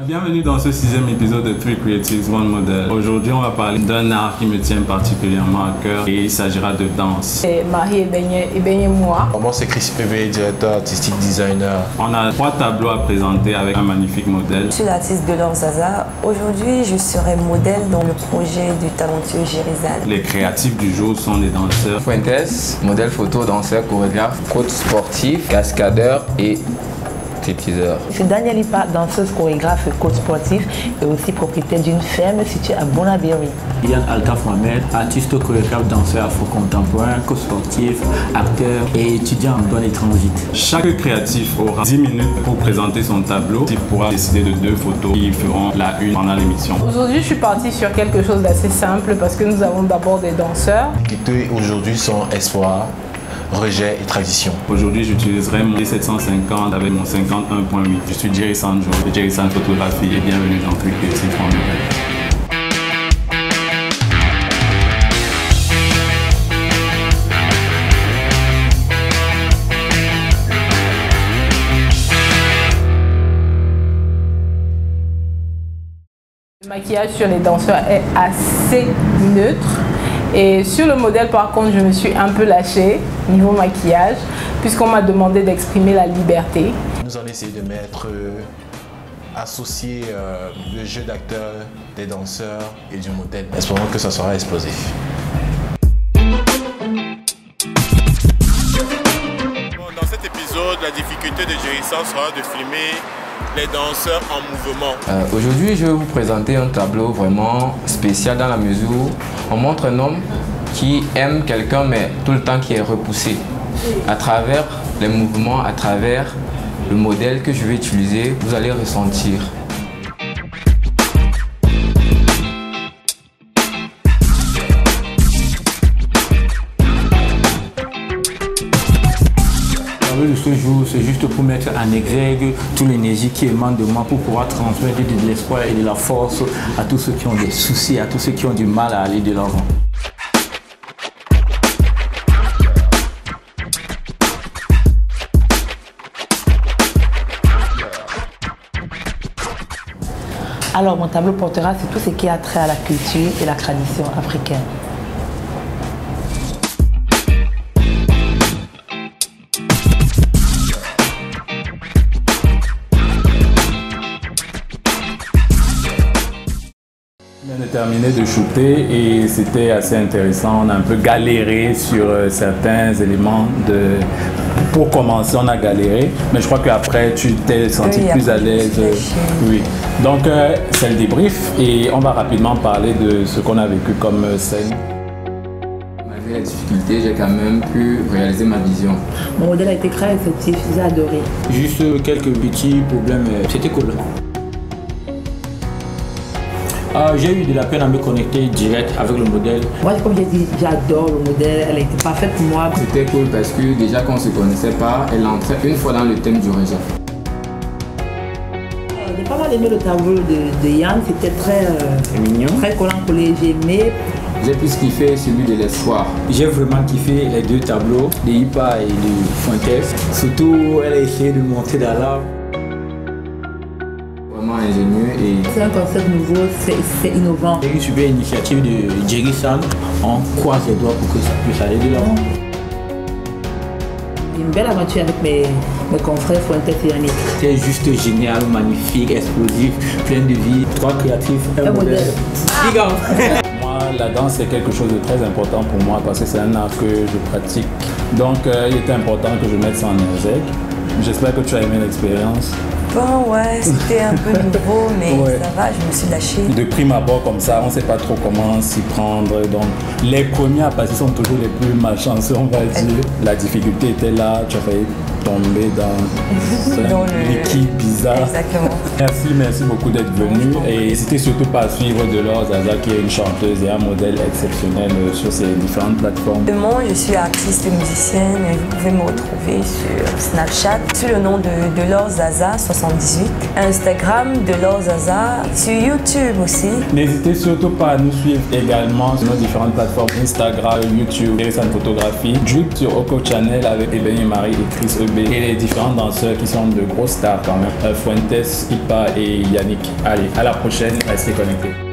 Bienvenue dans ce 6e épisode de Three Creatives One Model. Aujourd'hui, on va parler d'un art qui me tient particulièrement à cœur et il s'agira de danse. C'est Marie Ebenye-moi. Moi, c'est Chris PV, directeur artistique designer. On a 3 tableaux à présenter avec un magnifique modèle. Je suis l'artiste Delors Zaza. Aujourd'hui, je serai modèle dans le projet du talentueux Jérizal. Les créatifs du jour sont des danseurs. Fuentes, modèle photo, danseur, chorégraphe, coach sportif, cascadeur et teaser. Je suis Danielle Ipa, danseuse, chorégraphe, coach sportif et aussi propriétaire d'une ferme située à Bonabéry. Yann Altaf Mohamed, artiste, chorégraphe, danseur afro-contemporain, coach sportif, acteur et étudiant en douane et transit. Chaque créatif aura 10 minutes pour présenter son tableau. Il pourra décider de 2 photos qui feront la une pendant l'émission. Aujourd'hui, je suis partie sur quelque chose d'assez simple parce que nous avons d'abord des danseurs. Les aujourd'hui sont espoir, rejet et tradition. Aujourd'hui, j'utiliserai mon D750 avec mon 51.8. Je suis Jerry Sanjo de Jerry San Photographie et bienvenue dans Three Creatives One Model. Le maquillage sur les danseurs est assez neutre. Et sur le modèle, par contre, je me suis un peu lâchée niveau maquillage, puisqu'on m'a demandé d'exprimer la liberté. Nous allons essayer de mettre, associer le jeu d'acteur, des danseurs et du modèle. Espérons que ça sera explosif. Dans cet épisode, la difficulté de Jerry San sera de filmer les danseurs en mouvement. Aujourd'hui, je vais vous présenter un tableau vraiment spécial dans la mesure où on montre un homme qui aime quelqu'un mais tout le temps qui est repoussé. À travers les mouvements, à travers le modèle que je vais utiliser, vous allez ressentir. De ce jour, c'est juste pour mettre en exergue toute l'énergie qui émane de moi pour pouvoir transmettre de l'espoir et de la force à tous ceux qui ont des soucis, à tous ceux qui ont du mal à aller de l'avant. Alors mon tableau portera sur tout ce qui a trait à la culture et la tradition africaine. On vient de terminer de shooter et c'était assez intéressant. On a un peu galéré sur certains éléments. Pour commencer, on a galéré, mais je crois qu'apraprès, tu t'es senti plus à l'aise. Oui. Donc, c'est le débrief et on va rapidement parler de ce qu'on a vécu comme scène. Malgré la difficulté, j'ai quand même pu réaliser ma vision. Mon modèle a été très réceptif, j'ai adoré. Juste quelques petits problèmes, c'était cool. J'ai eu de la peine à me connecter direct avec le modèle. Moi, comme j'ai dit, j'adore le modèle, elle était parfaite pour moi. C'était cool parce que déjà qu'on ne se connaissait pas, elle entrait une fois dans le thème du rejet. J'ai pas mal aimé le tableau de Yann, c'était très mignon, très collant-collé, j'ai aimé. J'ai plus kiffé celui de l'espoir. J'ai vraiment kiffé les 2 tableaux, de Ipa et de Fuentes. Surtout, elle a essayé de monter dans l'art. Vraiment ingénieux et... C'est un concept nouveau, c'est innovant. C'est une super initiative de Jerry San. On croise les doigts pour que ça puisse aller de l'avant. Une belle aventure avec mes confrères Fuentes et Yannick. C'était juste génial, magnifique, explosif, plein de vie. 3 créatifs, un modèle. Big up. Moi, la danse, c'est quelque chose de très important pour moi parce que c'est un art que je pratique. Donc, il était important que je mette ça en exergue. J'espère que tu as aimé l'expérience. Bon, ouais, c'était un peu nouveau, mais ça va, je me suis lâchée. De prime abord comme ça, on ne sait pas trop comment s'y prendre. Donc, les premiers à passer sont toujours les plus malchanceux, on va dire. La difficulté était là, tu as failli tomber dans l'équipe bizarre. Exactement. Merci beaucoup d'être venu. Et n'hésitez surtout pas à suivre Delors Zaza, qui est une chanteuse et un modèle exceptionnel sur ces différentes plateformes. Moi, je suis artiste et musicienne. Vous pouvez me retrouver sur Snapchat sous le nom de Delors Zaza 78, Instagram Delors Zaza, sur YouTube aussi. N'hésitez surtout pas à nous suivre également sur nos différentes plateformes Instagram, YouTube, Jerry San Photographie, Drip sur Oko Channel avec Ebenye Marie et Chris B et les différents danseurs qui sont de grosses stars quand même. Fuentes, Ipa et Yannick. Allez, à la prochaine, restez connectés.